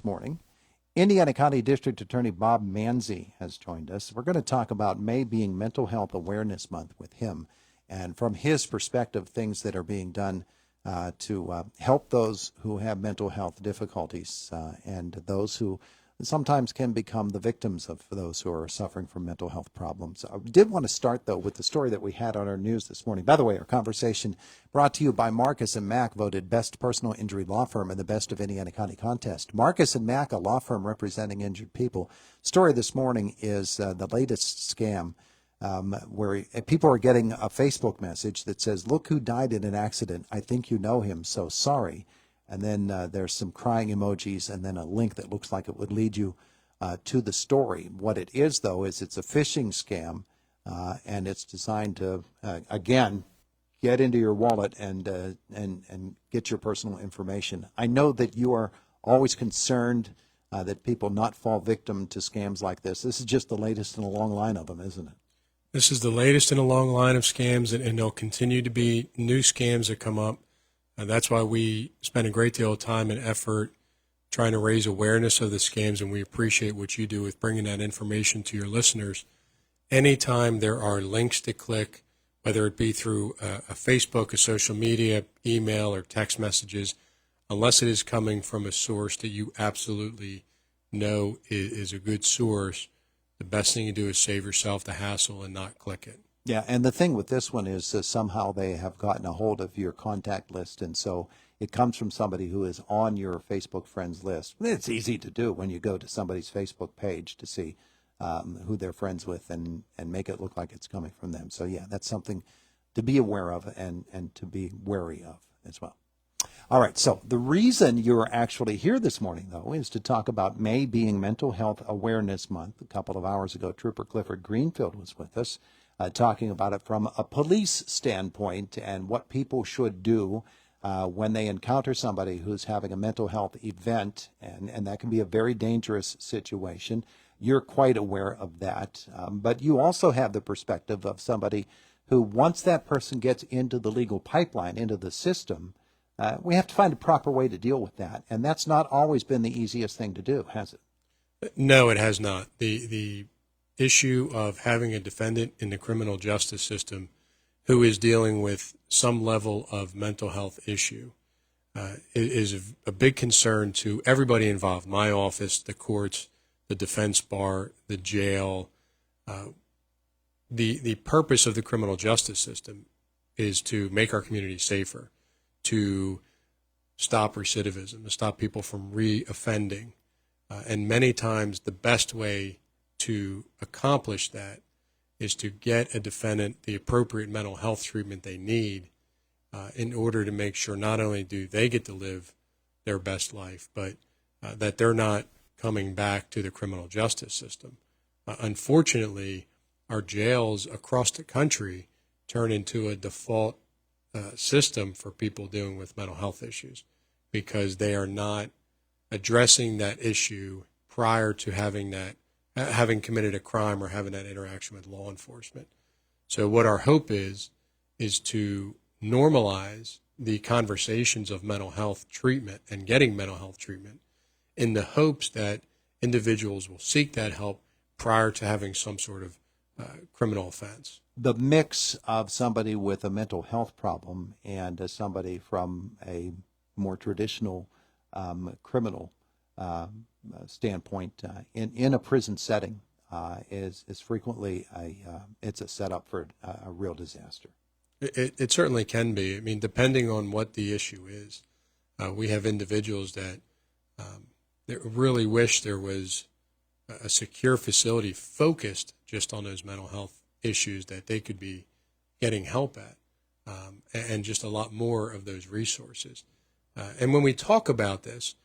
morning. Indiana County District Attorney Bob Manzi has joined us. We're going to talk about May being Mental Health Awareness Month with him, and from his perspective, things that are being done to help those who have mental health difficulties and those who sometimes can become the victims of those who are suffering from mental health problems. I did want to start, though, with the story that we had on our news this morning. By the way, our conversation brought to you by Marcus & Mack, voted Best Personal Injury Law Firm in the Best of Indiana County contest. Marcus & Mack, a law firm representing injured people. Story this morning is the latest scam where people are getting a Facebook message that says, "Look who died in an accident. I think you know him, so sorry." And then there's some crying emojis and then a link that looks like it would lead you to the story. What it is, though, is it's a phishing scam, and it's designed to, again, get into your wallet and get your personal information. I know that you are always concerned that people not fall victim to scams like this. This is just the latest in a long line of them, isn't it? This is the latest in a long line of scams, and there'll continue to be new scams that come up. That's why we spend a great deal of time and effort trying to raise awareness of the scams, and we appreciate what you do with bringing that information to your listeners. Anytime there are links to click, whether it be through a Facebook, a social media, email, or text messages, unless it is coming from a source that you absolutely know is a good source, the best thing you do is save yourself the hassle and not click it. Yeah, and the thing with this one is somehow they have gotten a hold of your contact list, and so it comes from somebody who is on your Facebook friends list. It's easy to do when you go to somebody's Facebook page to see who they're friends with and make it look like it's coming from them. So, yeah, that's something to be aware of and to be wary of as well. All right, so the reason you're actually here this morning, though, is to talk about May being Mental Health Awareness Month. A couple of hours ago, Trooper Clifford Greenfield was with us. Talking about it from a police standpoint and what people should do when they encounter somebody who's having a mental health event, and that can be a very dangerous situation. You're quite aware of that, but you also have the perspective of somebody who, once that person gets into the legal pipeline, into the system, we have to find a proper way to deal with that, and that's not always been the easiest thing to do, has it? No, it has not. The issue of having a defendant in the criminal justice system who is dealing with some level of mental health issue is a big concern to everybody involved, my office, the courts, the defense bar, the jail. The purpose of the criminal justice system is to make our community safer, to stop recidivism, to stop people from re-offending. And many times the best way to accomplish that is to get a defendant the appropriate mental health treatment they need in order to make sure not only do they get to live their best life, but that they're not coming back to the criminal justice system. Unfortunately, our jails across the country turn into a default system for people dealing with mental health issues because they are not addressing that issue prior to having committed a crime or having that interaction with law enforcement. So what our hope is to normalize the conversations of mental health treatment and getting mental health treatment in the hopes that individuals will seek that help prior to having some sort of criminal offense. The mix of somebody with a mental health problem and somebody from a more traditional criminal standpoint in a prison setting is frequently it's a setup for a real disaster. It certainly can be. I mean, depending on what the issue is, we have individuals that really wish there was a secure facility focused just on those mental health issues that they could be getting help at, and just a lot more of those resources. And when we talk about this,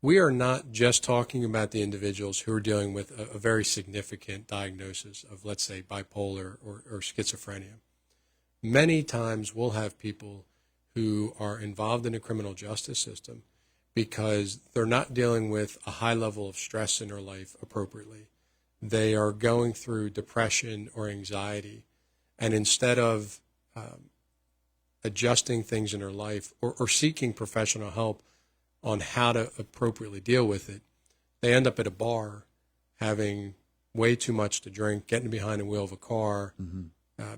we are not just talking about the individuals who are dealing with a very significant diagnosis of, let's say, bipolar or schizophrenia. Many times we'll have people who are involved in the criminal justice system because they're not dealing with a high level of stress in their life appropriately. They are going through depression or anxiety, and instead of adjusting things in their life or seeking professional help on how to appropriately deal with it, they end up at a bar having way too much to drink, getting behind the wheel of a car,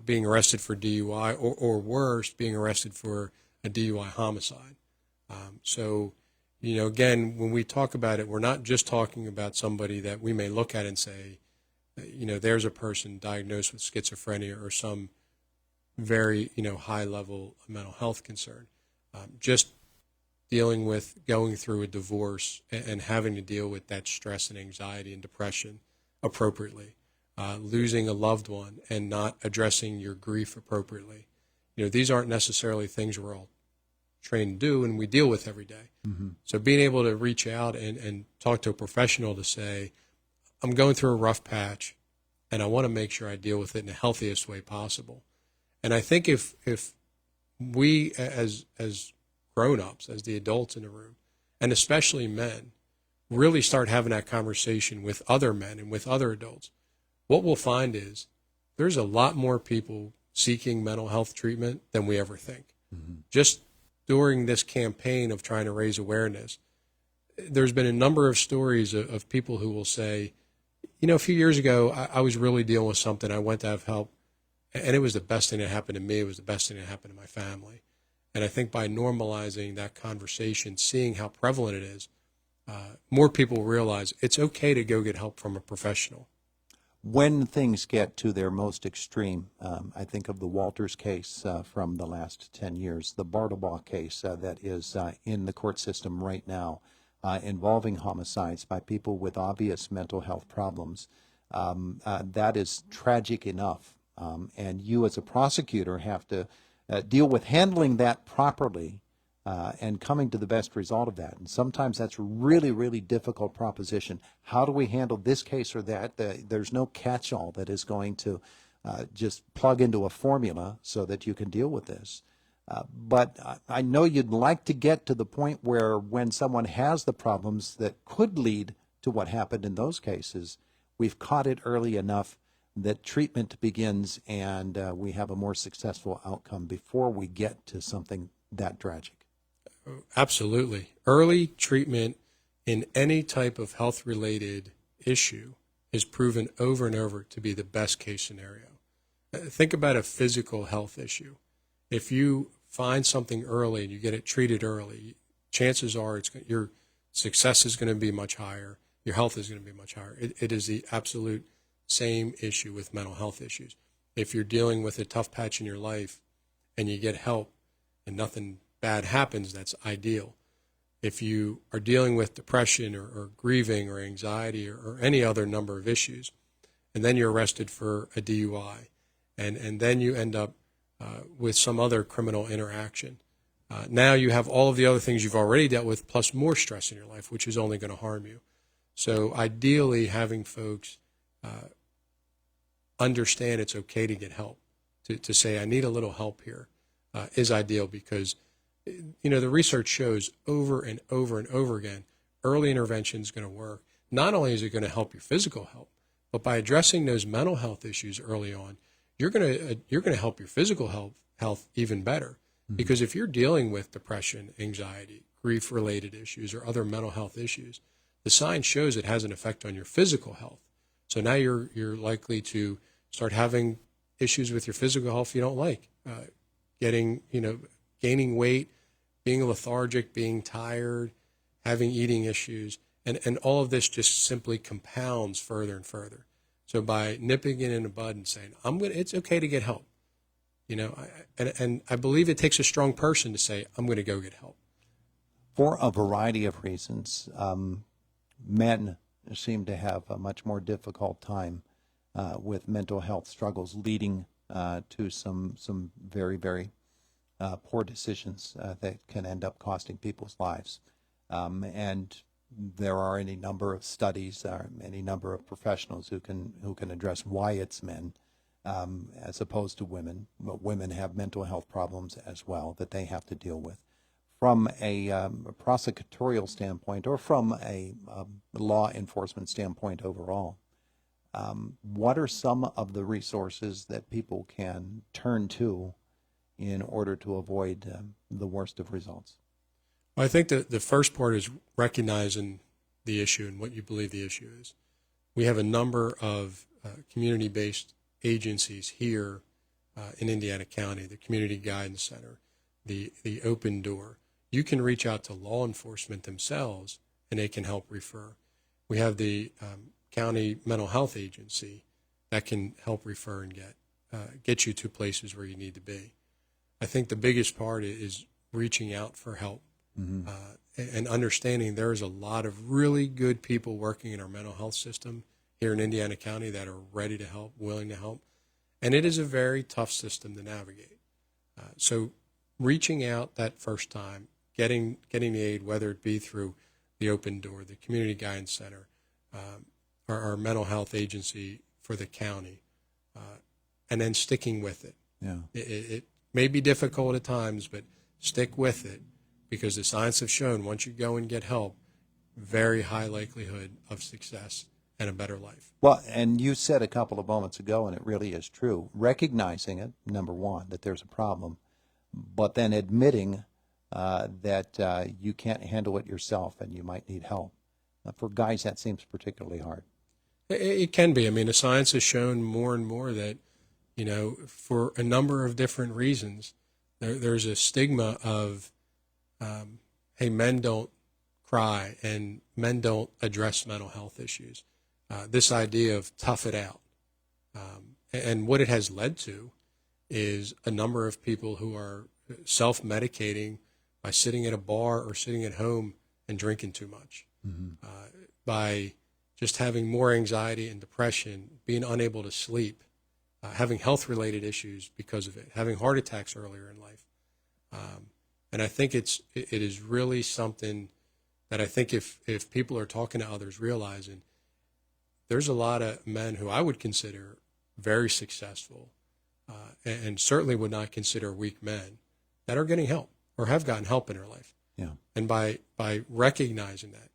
being arrested for DUI, or worse, being arrested for a DUI homicide. So, again, when we talk about it, we're not just talking about somebody that we may look at and say, there's a person diagnosed with schizophrenia or some very, high level mental health concern. Just dealing with going through a divorce and having to deal with that stress and anxiety and depression appropriately, losing a loved one and not addressing your grief appropriately. These aren't necessarily things we're all trained to do and we deal with every day. So being able to reach out and talk to a professional to say, I'm going through a rough patch and I want to make sure I deal with it in the healthiest way possible. And I think if we as grown-ups, as the adults in the room, and especially men, really start having that conversation with other men and with other adults, what we'll find is there's a lot more people seeking mental health treatment than we ever think. Just during this campaign of trying to raise awareness, there's been a number of stories of people who will say, a few years ago, I was really dealing with something. I went to have help, and it was the best thing that happened to me. It was the best thing that happened to my family. And I think by normalizing that conversation, seeing how prevalent it is, more people realize it's okay to go get help from a professional. When things get to their most extreme, I think of the Walters case from the last 10 years, the Bartlebaugh case that is in the court system right now, involving homicides by people with obvious mental health problems. That is tragic enough. And you as a prosecutor have to deal with handling that properly and coming to the best result of that. And sometimes that's a really, really difficult proposition. How do we handle this case or that? There's no catch-all that is going to just plug into a formula so that you can deal with this. But I know you'd like to get to the point where when someone has the problems that could lead to what happened in those cases, we've caught it early enough that treatment begins and we have a more successful outcome before we get to something that tragic. Absolutely. Early treatment in any type of health-related issue is proven over and over to be the best case scenario. Think about a physical health issue. If you find something early and you get it treated early, chances are your success is going to be much higher. Your health is going to be much higher. It is the absolute same issue with mental health issues. If you're dealing with a tough patch in your life and you get help and nothing bad happens, that's ideal. If you are dealing with depression or grieving or anxiety or any other number of issues, and then you're arrested for a DUI, and then you end up with some other criminal interaction, now you have all of the other things you've already dealt with plus more stress in your life, which is only going to harm you. So ideally, having folks understand it's okay to get help, to say, I need a little help here, is ideal because, the research shows over and over and over again, early intervention is going to work. Not only is it going to help your physical health, but by addressing those mental health issues early on, you're going to help your physical health even better. Because if you're dealing with depression, anxiety, grief-related issues, or other mental health issues, the science shows it has an effect on your physical health. So now you're likely to start having issues with your physical health you don't like, gaining weight, being lethargic, being tired, having eating issues, and all of this just simply compounds further and further. So by nipping it in the bud and saying, it's okay to get help, and I believe it takes a strong person to say, I'm going to go get help. For a variety of reasons, men seem to have a much more difficult time with mental health struggles, leading to some very, very poor decisions that can end up costing people's lives. And there are any number of studies, any number of professionals who can address why it's men as opposed to women. But women have mental health problems as well that they have to deal with. From a prosecutorial standpoint or from a law enforcement standpoint overall, what are some of the resources that people can turn to in order to avoid the worst of results? Well, I think that the first part is recognizing the issue and what you believe the issue is. We have a number of community-based agencies here in Indiana County, the Community Guidance Center, the Open Door. You can reach out to law enforcement themselves, and they can help refer. We have the county mental health agency that can help refer and get you to places where you need to be. I think the biggest part is reaching out for help and understanding there is a lot of really good people working in our mental health system here in Indiana County that are ready to help, willing to help. And it is a very tough system to navigate. So reaching out that first time, getting the aid, whether it be through the Open Door, the Community Guidance Center, or our mental health agency for the county, and then sticking with it. Yeah. It may be difficult at times, but stick with it, because the science has shown once you go and get help, very high likelihood of success and a better life. Well, and you said a couple of moments ago, and it really is true, recognizing it, number one, that there's a problem, but then admitting that you can't handle it yourself and you might need help. For guys, that seems particularly hard. It can be. I mean, the science has shown more and more that, for a number of different reasons, there's a stigma of, hey, men don't cry and men don't address mental health issues. This idea of tough it out. And what it has led to is a number of people who are self-medicating by sitting at a bar or sitting at home and drinking too much, by just having more anxiety and depression, being unable to sleep, having health-related issues because of it, having heart attacks earlier in life. And I think it is really something that I think if people are talking to others, realizing there's a lot of men who I would consider very successful and certainly would not consider weak men that are getting help or have gotten help in their life. Yeah. And by recognizing that,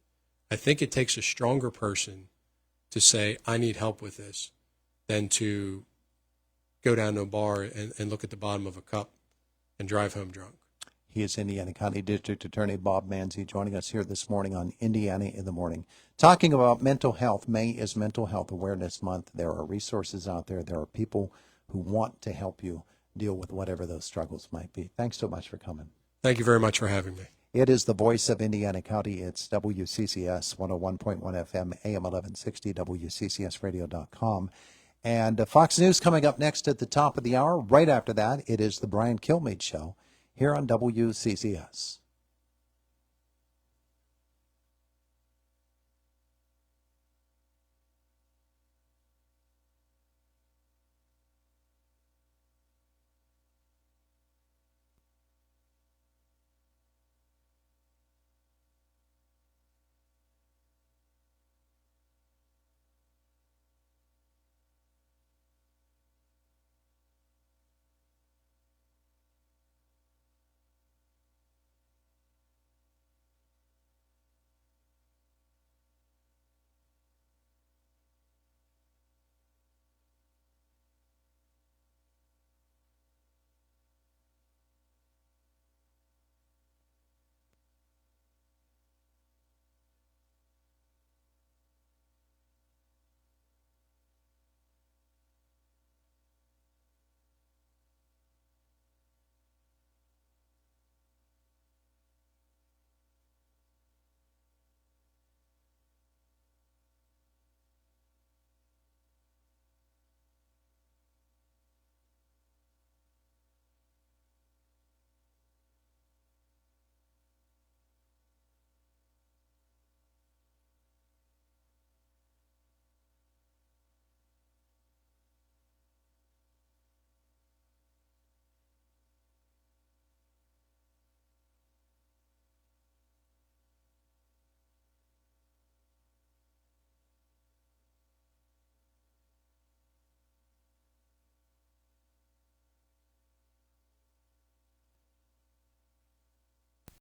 I think it takes a stronger person to say, I need help with this, than to go down to a bar and look at the bottom of a cup and drive home drunk. He is Indiana County District Attorney Bob Manzi, joining us here this morning on Indiana in the Morning, talking about mental health. May is Mental Health Awareness Month. There are resources out there. There are people who want to help you deal with whatever those struggles might be. Thanks so much for coming. Thank you very much for having me. It is the voice of Indiana County. It's WCCS 101.1 FM, AM 1160, WCCSradio.com. And Fox News coming up next at the top of the hour. Right after that, it is the Brian Kilmeade Show here on WCCS.